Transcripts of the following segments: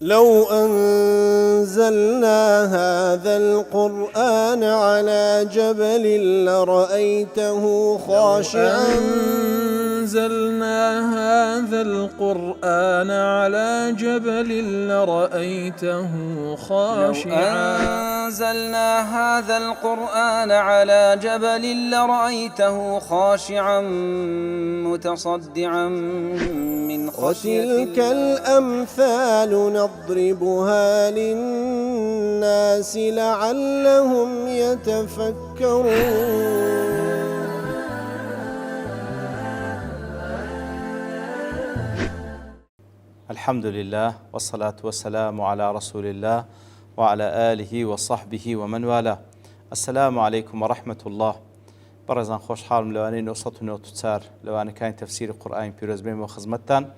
لو أنزلنا هذا القرآن على جبل لرأيته خاشعا أنزلنا هذا القرآن على جبل لرأيته خاشعا أنزلنا هذا القرآن على جبل لرأيته خاشعا متصدعا من خشية وتلك الأمثال نضربها للناس لعلهم يتفكرون. الحمد لله والصلاة والسلام على رسول الله وعلى آله وصحبه ومن والاه. السلام عليكم ورحمة الله. برزان خوش حالم لواني نوصت ونوتسار لواني كان تفسير القرآن بيروزبين وخزمتان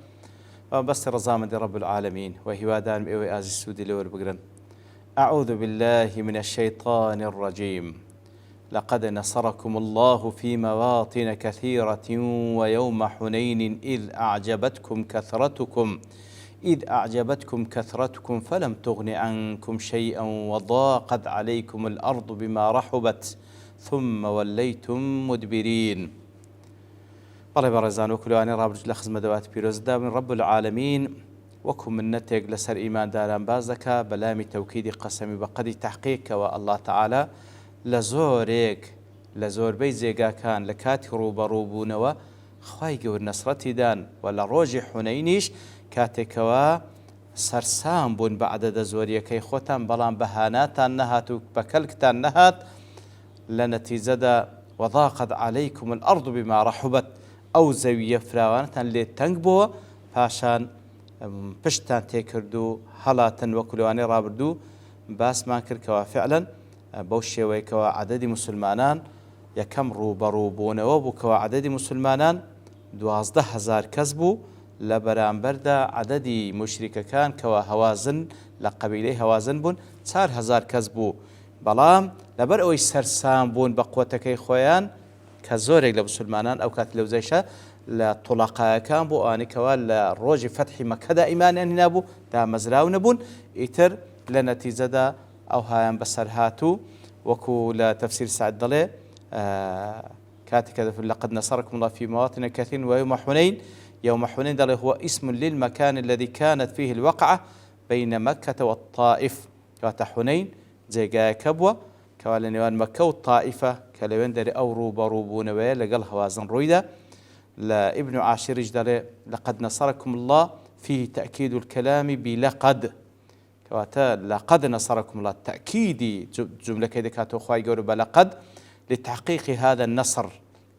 وبس رزامة رب العالمين وهوادان بإوي آزي السودي لور بقرن. أعوذ بالله من الشيطان الرجيم. لقد نصركم الله في مواطن كثيرة ويوم حنين إذ أعجبتكم كثرتكم فلم تغن عنكم شيئا وضاقت عليكم الأرض بما رحبت ثم وليتم مدبرين. بەڵێ بەڕێزان وەکلوانی ڕابرج لە خزمە دەوات پیرۆزدا من رب العالمین وەکو منەتێک لەسەر ئیمانداران باز دەکا بەلامی تەوکیدی قەسەمی بەقەدی تەحقیقەوە الله تعالى لە زۆربەی جێگاکان لە کاتی ڕوبەڕووبوونەوە خوای گەور نەسرەتیدان و لە ڕۆژی حونەینیش کاتێکەوە سەرسام بوون بە عەدەدە زۆریەکەی خۆتان بەڵام بەهاناتان نەهات و بەکەلکتان نەهات لە نەتیجەدا وضاقت عليكم الأرض بما رحبت ئەو زەویە فراوانتان لێ تەنگ بووە پاشان پشتان تێکرد و هەڵاتن وەکو لەوانەی ڕابردوو باسمان کردکەوە فعلا بەو شێوەیەکەوە عەدەدی مسلمانان یەکەم ڕوبەڕووبوونەوە بووکەوە عەدەدی مسلمانان 12,000 کەس بوو لە بەرامبەردا عەدەدی مشریکەکان کەوە هەوازن لە قەبیلەی هەوازن بوون 4,000 کەس بوو بەڵام لەبەر ئەوەی سەرسام بوون بە قوتەکەی خۆیان کە زۆرێک لە مسلمانان ئەو کات لەوزەیشە لە توڵەقایەکان بۆ ئەوانێکەوە لە ڕۆژی فەتحی مەکەدا ئیمانیان هێنابوو دامەزراو نەبوون ئیتر لە نەتیجەدا ئەو هایان بەسەر هاتوو وەکو لە تەفسیر سعد دەڵێ کاتێکە لقد نصركم الله في مواطن كثير ويوم حنين يوم حنين دەڵێ هو اسم للمكان الذي كانت فيه الوقعة بين مكة والطائف کاتە حونەین جێگایەکە بووە کەوا لە نێوان مەکە و تائیفە کە لەوێن دەری ئەو ڕوبەڕووبوونەوەیە لەگەڵ هەوازن ڕوویدا لە ئیبن عاشریش دەڵێ لقد نصركم الله فيه تأكيد الكلام بلقد کەواتە لقد نصركم الله تأكيدی جملەکەی دەکاتەوە خوای گەورە بە لقد لتحقيق هذا النصر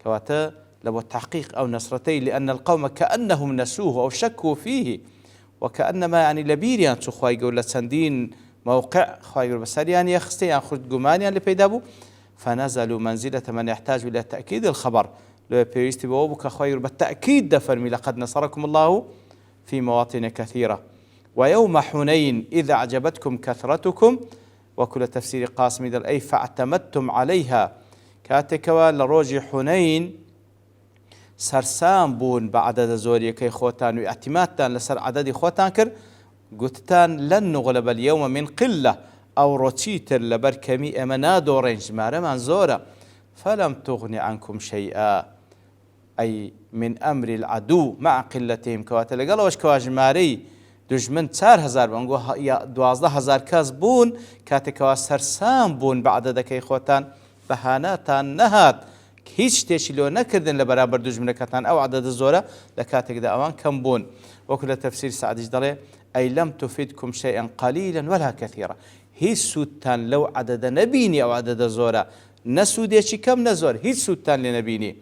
کەواتە لەبۆ تحقيق أو نصرتي لأن القوم كأنهم نسوه أو شكوا فيه وكأنما يعني لبيريان شو خوای گەورە چەندین موقع خواهي بسريان يخستي عن خرج جمانيا لبيدابو فنزلوا منزلة من يحتاج إلى تأكيد الخبر لو بيريستي بوابك خواهي بالتأكيد دفرمي لقد نصركم الله في مواطن كثيرة ويوم حنين إذا أعجبتكم كثرتكم وكل تفسير قاسم دل أي فاعتمدتم عليها كاتكوا لروج حنين سرسام بون بعدد زوري كي خوتان واعتمادتان لسر عدد خوتان كر قلتان لن نغلب اليوم من قلة أو روتيتر لبركمي أمنا دورنج مارمان زورا فلم تغني عنكم شيئا أي من أمر العدو مع قلتهم كواتل قالوا وش كواجماري دجمن 4,000 بانقو 12,000 كاس بون كاتكوا سرسام بون بعد ذاك خوتان بهاناتان نهات هیچ شتێکی لۆ نەکردن لە بەرامبەر دوژمنەکەتان ئەو عەدەدە زۆرە لە کاتێکدا ئەوان کەم بوون وەکو لە تەفسیر سعدیش دەڵێ أي لم تفدكم شيئا قليلا ولا كثيرا هیچ سوودتان لەو عەدەدە نەبینی ئەو عەدەدە زۆرە نەسوودێکی کەم نەزۆر هیچ سوودتان لێ نەبینی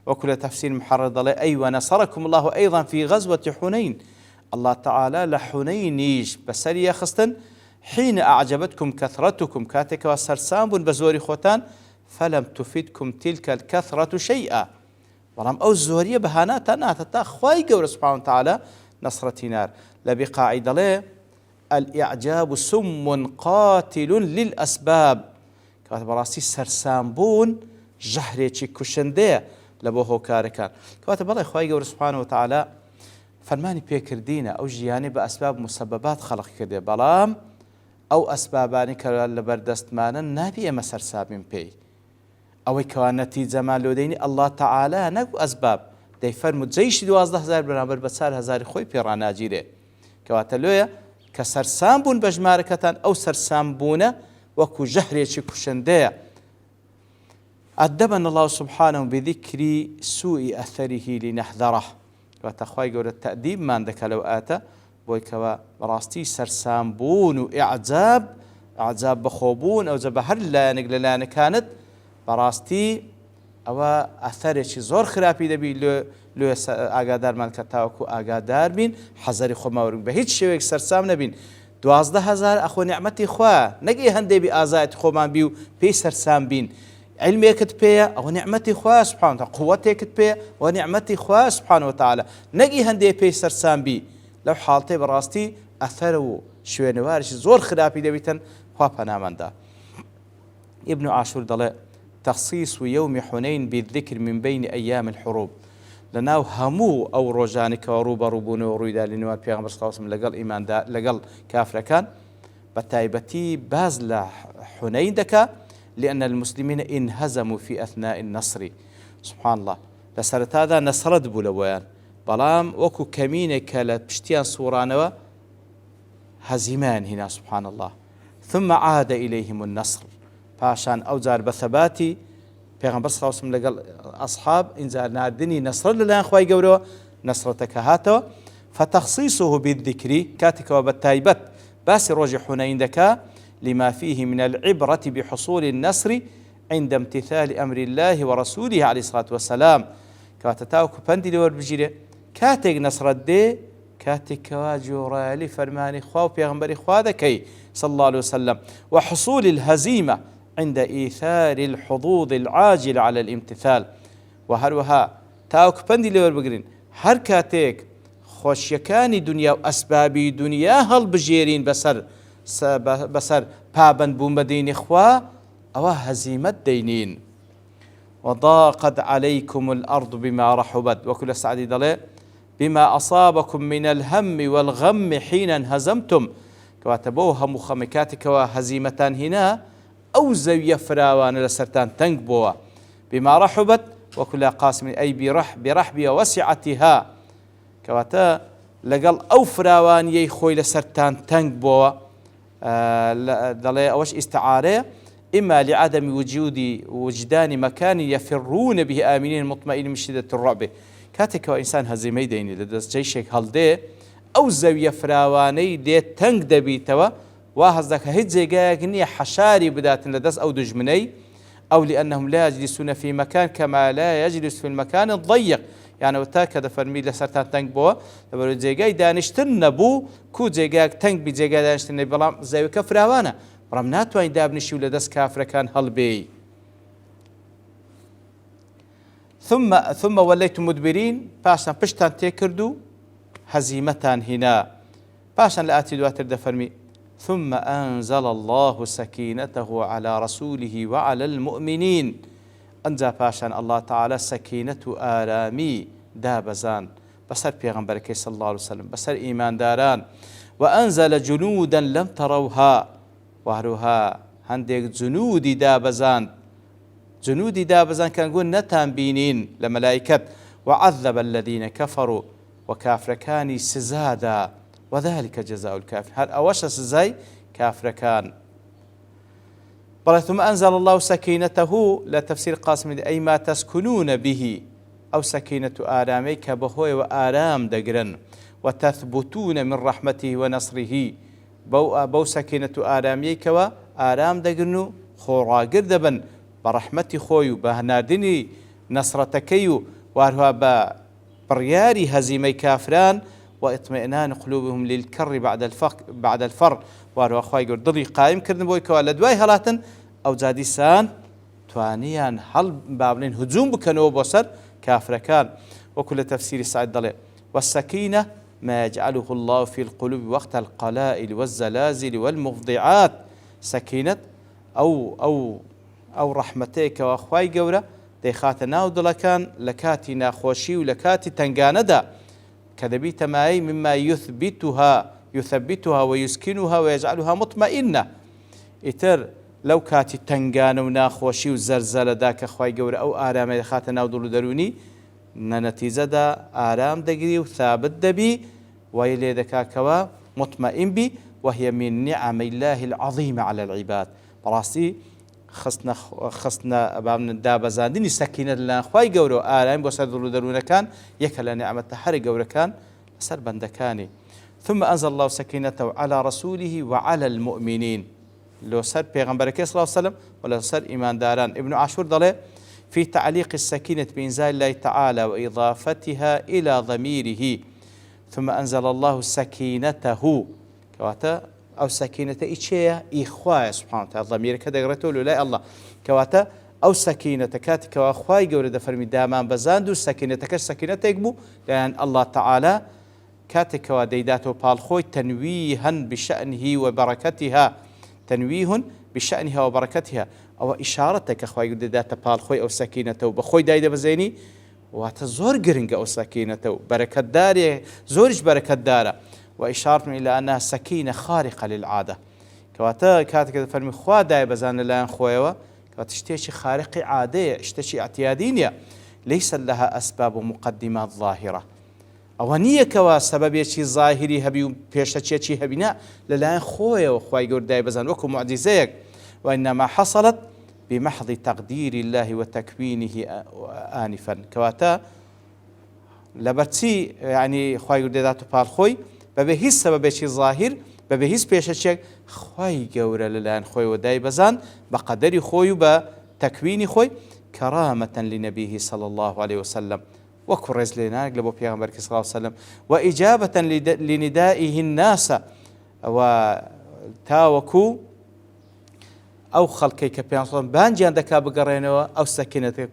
وەکو لە تەفسیر محەڕر دەڵێ أي ونصركم الله أيضا في غزوة حنين الله تعالى لە حونەینیش بەسەری خستن حين أعجبتكم كثرتكم کاتێکەوە سەرسام بوون بە زۆری خۆتان فلم تفدكم تلك الكثرة شيئا بەڵام ئەو زۆریە بەهاناتان ناتە تا خوای گەورە سبحانه وتعالى نصرەتی نار لە بقاعی دەڵێ الإعجاب سم قاتل للأسباب کەواتە بەڕاستی سەرسام بوون ژەهرێکی کوشندەیە لە بۆ هۆکارەکان کەواتە بەڵێ خوای گەورە سبحانه وتعالى فەرمانی پێکردینە ئەو ژیانی بە ئەسباب مسببات خەڵق کردێ، بەڵام ئەو ئەسبابانی کە لە بەردەستمانە نابی ئێمە سەرسابین پێی. ئەوەی کەوا نەتیجەمان لۆدەینی ئەڵڵا تەعالا نەگو ئەسباب دەیفەرمووت جەیشی 12,000 بەرامبەر بە 4,000 خۆی پێڕاناگیرێ، کەواتە لۆیە کە سەرسام بوون بە ژمارەکەتان ئەو سەرسام بوونە وەکو ژەهرێکی کوشندەیە. ئەدەبەن الله سبحانه بذكر سوء أثره لنحذره. وتخواي قولة تأديب ما عندك لو آتا بويكوا براستي سرسام بون وإعجاب أعجاب بخوبون أو زبهر لا نقل لا كانت براستي أو أثر شي زور خرابي دبي لو أقادار من كتاوكو أقادار بين حذر خماورك بهيج شيء سرسام نبين 12,000 أخو نعمتي خوا نجي هندي بآزات خومان بيو بي سرسام بين علميك بيا أو نعمتي خوا سبحانه وتعالى قوتك بيا ونعمتي خوا سبحانه وتعالى نجي هندي بي سرسام بي لو حالتي براستي أثروا شوي نوارش زور خرابي دبيتن خوا بنامن دا. ابن عاشور ضل تخصيص يوم حنين بالذكر من بين أيام الحروب لناو همو أو روجانك وروبا روبون ورويدا لنوار بيغمبر صلى الله عليه وسلم لقل إيمان دا لقل كافر كان بتايبتي باز حنين دكا لأن المسلمين انهزموا في أثناء النصر. سبحان الله لسرت هذا نصرت بولوان بلام وكو كمينك لبشتيان صورانوا هزيمان هنا سبحان الله ثم عاد إليهم النصر باشان أوزار بثباتي پیغمبر صلى الله عليه وسلم لقال أصحاب إنزال ناردني نصر لله أخوي قولوا نصرتك هاتوا فتخصيصه بالذكر كاتك وبالتايبت باس روج حنين دكا لما فيه من العبرة بحصول النصر عند امتثال أمر الله ورسوله عليه الصلاة والسلام كاتتاوك بندي لور بجيري كاتك نصر الدي كاتك واجورا لفرمان إخوة وبيغمبر إخوة ذكي صلى الله عليه وسلم وحصول الهزيمة عند إيثار الحظوظ العاجل على الامتثال وهروها تاوك بندي لور بجرين هر كاتك خوشيكاني دنيا وأسبابي دنيا هل بجيرين بسر بابن بومدين إخوة أو هزيمة دينين وضاقت عليكم الأرض بما رحبت وكل سعدي ضلي بما أصابكم من الهم والغم حين انهزمتم كواتبوها مخمكاتك وهزيمتان هنا أو زوية فراوان لسرتان تنقبوا بما رحبت وكل قاسم أي برحب وسعتها كواتا لقل أو فراوان يخوي لسرتان تنقبوا ضلي أوش استعارة إما لعدم وجدان مكان يفرون به آمنين مطمئنين من شدة الرعب كاتك وإنسان هزيمي ديني لدس جيشك هالدي أو زوية فراواني دي تنق دبيتوا وهزدك هيد زيقاقني حشاري بدات لدس أو دجمني أو لأنهم لا يجلسون في مكان كما لا يجلس في المكان الضيق يعني وتاك فرمي لسرتان تنق بوا لبرو زيقاي دانشتن نبو كو زيقاق تنق بي زيقاي دانشتن بلام زاوية كفراوانا برام ناتوين دابنشي ولدس كافر كان هالبي ثم وليتم مدبرين باشان بشتان تيكردو هزيمتان هنا باشان لآتي دواتر دفرمي ثم أنزل الله سكينته على رسوله وعلى المؤمنين أنزل باشان الله تعالى سكينة آرامي دابزان بسر پیغمبرك صلى الله عليه وسلم بسر إيمان داران وأنزل جنودا لم تروها وهروها هنديك جنودي دابزان كان يقول نتان بينين لملائكة وعذب الذين كفروا وكافر كان سزادا وذلك جزاء الكافر هل أوش سزاي كافر كان ثم أنزل الله سكينته لتفسير قاسم أي ما تسكنون به أو سكينة آراميك بهوي وآرام دقرن وتثبتون من رحمته ونصره بو سكينة آراميك وآرام دقرن خورا قردبا برحمتي خوي بهنادني نصرتكيو وارها برياري هزيمي كافران واطمئنان قلوبهم للكر بعد الفر وارها خوي قردلي قائم كردن بويك والدواي هلاتن او زاديسان توانيان هل بابلين هجوم بكنو بوسر كافر كان وكل تفسير سعيد ضلي والسكينة ما يجعله الله في القلوب وقت القلائل والزلازل والمفضعات سكينة أو رحمتك وأخواي قورة ديخات ناو دلكان لكاتي ناخوشي ولكاتي تنقاندا كدبيت ماي مما يثبتها ويسكنها ويجعلها مطمئنة. إتر لو كاتي تنگان وناخوشي وزرزلة داك أخواي قور أو آرام خاتنا ودلو دروني نتيجة دا آرام دقري وثابت دبي ويلي دكاكوا مطمئن بي، وهي من نعم الله العظيمة على العباد. براسي خصنا بابن دابزاندني سكينة لنا خواي قورو آرام بوسادلو درون كان يكلا نعمة حرق قور كان سر بندكاني. ثم أنزل الله سكينته على رسوله وعلى المؤمنين. لو سر پیغمبرك صلى الله عليه وسلم ولا سر إيمان داران. ابن عاشور ضله في تعليق السكينة بإنزال الله تعالى وإضافتها إلى ضميره. ثم أنزل الله سكينته كواتا أو سكينة إيشيا إخوة سبحانه وتعالى ضمير كذا قرأته لا الله كواتا أو سكينة كاتك وأخواي جورد فرمي دامان بزاندو سكينة كش سكينة يقبو، لأن الله تعالى كاتك وديداته بالخوي تنويها بشأنه وبركتها، تنويه بشأنها وبركتها، أو إشارتك أخوي ديداته بالخوي أو سكينته بخوي دايدة بزيني وتزور قرنج أو سكينته بركة داري زورج بركة دارة، وإشارة إلى أنها سكينة خارقة للعادة. كواتا كاتك فرمي خوا داي بزان لان خويوا كواتشتيشي خارق عادية اشتشي اعتيادينية ليس لها أسباب ومقدمات ظاهرة. أوانية كوا سبب شيء ظاهري هبي بيشتشي شيء هبينا للان خويا وخواي جور داي بزان وكو معجزيك، وإنما حصلت بمحض تقدير الله وتكوينه آنفا. كواتا لبرتي يعني خواي جور داي بالخوي ببهي سبب شيء ظاهر ببهي بيشتشي خواي جور للان خوي وداي بزان بقدر خوي وبتكوين خوي كرامة لنبيه صلى الله عليه وسلم وكرز لنا قلبوا بيغمبر صلى الله عليه وسلم، وإجابة لندائه الناس وتاوكو أو خلقي كبيان صلى الله عليه وسلم بانجيان دكا بقرينوا أو سكينة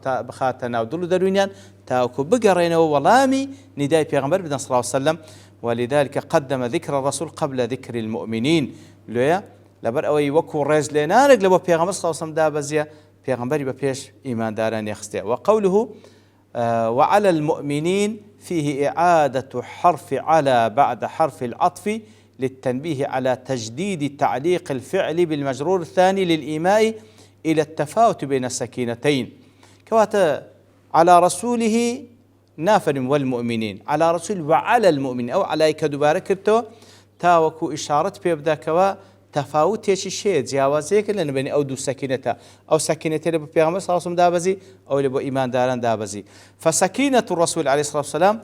بخاتنا ودلو دروينيان تاوكو بقرينوا ولامي نداء بيغمبر بدن صلى الله عليه وسلم. ولذلك قدم ذكر الرسول قبل ذكر المؤمنين لويا لبر أوي وكو رز لنا قلبوا بيغمبر صلى الله عليه وسلم دابزيا بيغمبري ببيش إيمان داران يخستيا. وقوله وعلى المؤمنين فيه إعادة حرف على بعد حرف العطف للتنبيه على تجديد تعليق الفعل بالمجرور الثاني للإيماء إلى التفاوت بين السكينتين. كواتا على رسوله نافر والمؤمنين على رسول وعلى المؤمنين أو على كدباركرتو تاوكو إشارة بيبدا كوا تفاوت يشي جیاوازیک لن بین او دو سکینتا او سکینتی لبو پیغمبر صلی الله علیه وسلم دابزی او لبو ایمان داران دابزی. فسكينة الرسول عليه الصلاة والسلام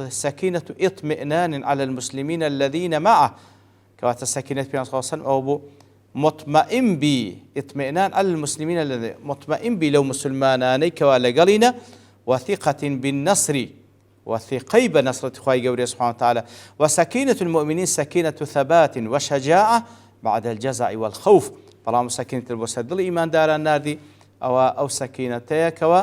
سكينة اطمئنان على المسلمين الذين معه. كواتا سكينة پیغمبر صلی الله علیه وسلم او بو مطمئن بي اطمئنان على المسلمين الذين مطمئن بي لو مسلماناني كوا لقلنا وثقة بالنصر وثقي بنصرة خواي قوري سبحانه وتعالى. وسكينة المؤمنين سكينة ثبات وشجاعة بعد الجزع والخوف. برام سكينة البوسد الإيمان دار النار دي أو سكينة كوا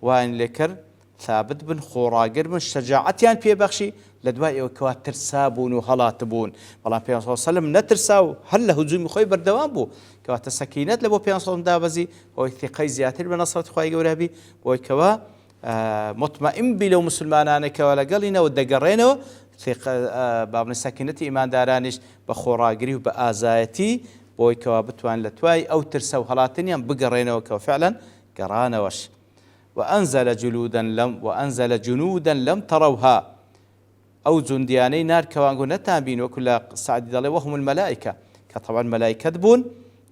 وإن لكر ثابت بن خوراقر بن شجاعتيان بي بخشي لدوائي وكوا ترسابون وهلاتبون. برام بيان صلى الله عليه وسلم نترساو هل هجوم خوي بردوان بو كوا تسكينة لبو بيان صلى الله عليه وسلم دابزي وثقي زياتر بنصرة خواي قوري بي وكوا مطمئن بلو مسلمانان كوالا قلنا ودقرينو بابن سكينة إيمان دارانش بخوراقري وبآزايتي بوي كوا بتوان لتواي أو ترسو هلاتنيا بقرينو كوا فعلا قرانوش. وأنزل جنودا لم تروها أو جندياني نار كوا نقول نتابين وكل سعد دالي وهم الملائكة كطبعا ملائكة دبون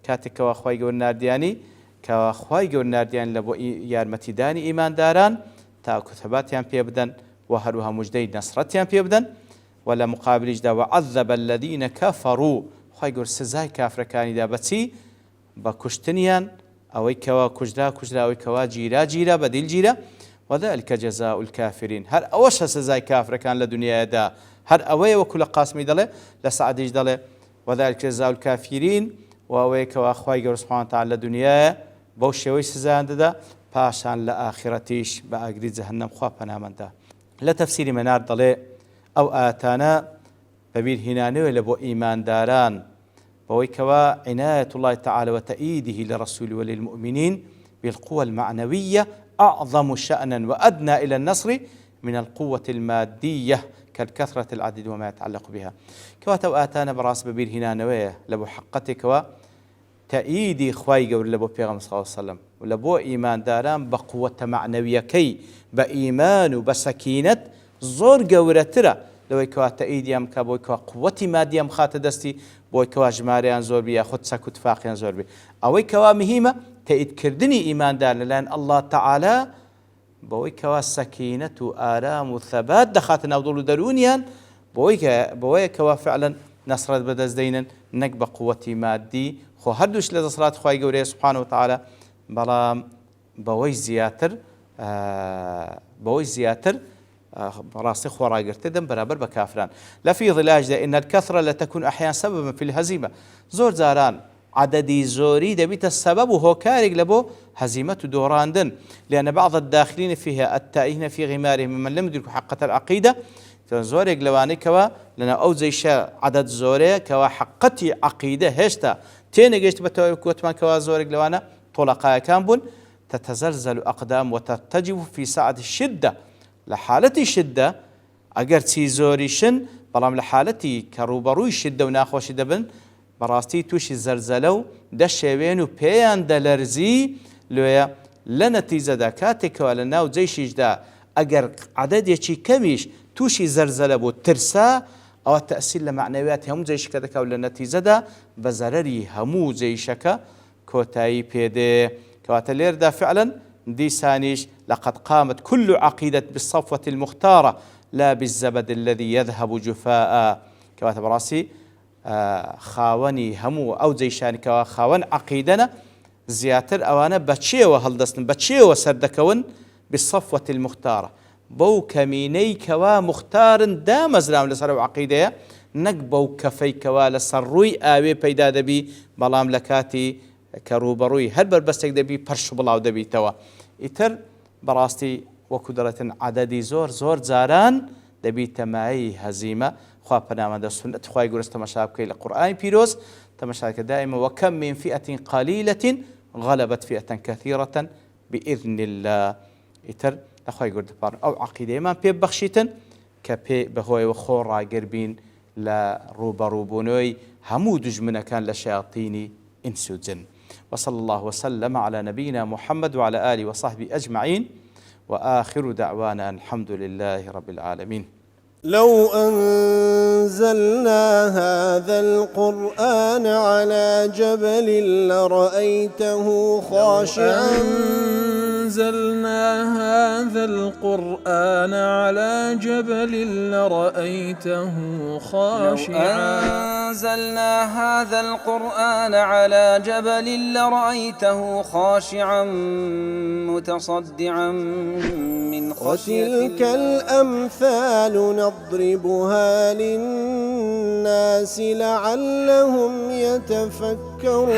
كاتك وأخوي قول نار دياني كخواي جور نارديان لبو يارمتي داني إيمان داران تا كثباتيان بيبدن وهروها مجدي نصرتيان بيبدن ولا مقابل جدا وعذب الذين كفروا خواي جور سزاي كافر كاني دابتي بكشتنيان أوي كوا كجرا أوي كوا جيرا بديل جيرا وذلك جزاء الكافرين. هر أوش سزاي كافر كان لدنيا دا هر أوي وكل قاسمي دله لسعد جدله وذلك جزاء الكافرين وأوي كوا خواي جور سبحانه وتعالى دنيا بوشوي سزان دا باشان لآخرتيش بأقري جهنم خواب نامندا. لا تفسير منار ضلي أو آتانا ببير هنانو لبو إيمان داران بويكوا عناية الله تعالى وتأييده لرسول وللمؤمنين بالقوى المعنوية أعظم شأنا وأدنى إلى النصر من القوة المادية كالكثرة العدد وما يتعلق بها. كواتو آتانا براس ببير هنا نوية لبو حقتك تأييدي خواي قول لبو بيغم صلى الله عليه وسلم ولبو إيمان داران بقوة معنوية كي بإيمان وبسكينة زور قورترا لو كوا تأييدي أم كابو كوا قوة مادية مخات دستي بو كوا جماريان زور بي خد سكو تفاقيان زور بي أو كوا مهمة تأييد كردني إيمان داران لأن الله تعالى بوي كوا سكينة وآرام وثبات دخاتنا وضول درونيان بوي كوا فعلا نصرت بدز دينا نقب قوة مادي خو هردوش لذا صلاة خواهي قوري سبحانه وتعالى بلام بوي زياتر راسي خورا قرتدن برابر بكافران لفي ظلاج ده إن الكثرة لتكون أحيانا سببا في الهزيمة زور زاران عددي زوري دبيت السبب وهو كارق لبو هزيمة دوراندن لأن بعض الداخلين فيها التائهين في غمارهم ممن لم يدركوا حقة العقيدة زوري قلواني كوا لنا أو زي شا عدد زوري كوا حقتي عقيدة هشتا تيني قيشت بتوي كوتمان كوا زوري قلوانا طلقاء كامبون تتزلزل أقدام وترتجف في ساعة الشدة لحالة الشدة أجر تي زوري شن بلام لحالتي كروبروي الشدة وناخوش دبن براستي توشي زلزلو دشوين وبيان دلرزي لويا لنتيجة دكاتك ولا ناو زي شجدا أجر عدد يشي كميش توشي زلزلة بو ترسا أو التأثير لمعنويات هم زي شكا دكا ولا نتيجة دا بزرري همو زي شكا كوتاي بيدي كواتلير دا فعلا دي سانيش لقد قامت كل عقيدة بالصفوة المختارة لا بالزبد الذي يذهب جفاء كوات براسي خاوني همو أو زي شاني كوا خاون عقيدنا زياتر أوانا بتشيوة هلدسن بتشيوة سردكون بالصفوة المختارة بو كميني كوا مختار دام زلام لسرو عقيدة نقبو كفي كوا لسروي آوي بيدا دبي بلام لكاتي كروبروي هل بربستك دبي برشو بلاو دبي توا إتر براستي وكدرة عددي زور زاران دبي تماعي هزيمة خواه پنامه دا سنة خواه قرست تمشاب كي لقرآن بيروز تمشاب دائما وكم من فئة قليلة غلبت فئة كثيرة بإذن الله إتر لخواه قرد بارن أو عقيدة ما بيب بخشيتن كبي بهوي وخورا قربين لروبروبونوي همو دجمنا كان لشياطيني إنسو جن وصلى الله وسلم على نبينا محمد وعلى آله وصحبه أجمعين وآخر دعوانا الحمد لله رب العالمين. لو أنزلنا هذا القرآن على جبل لرأيته خاشعا أنزلنا هذا القرآن على جبل لرأيته خاشعا أنزلنا هذا القرآن على جبل لرأيته خاشعا متصدعا من خشية الله وتلك الأمثال نضربها للناس لعلهم يتفكرون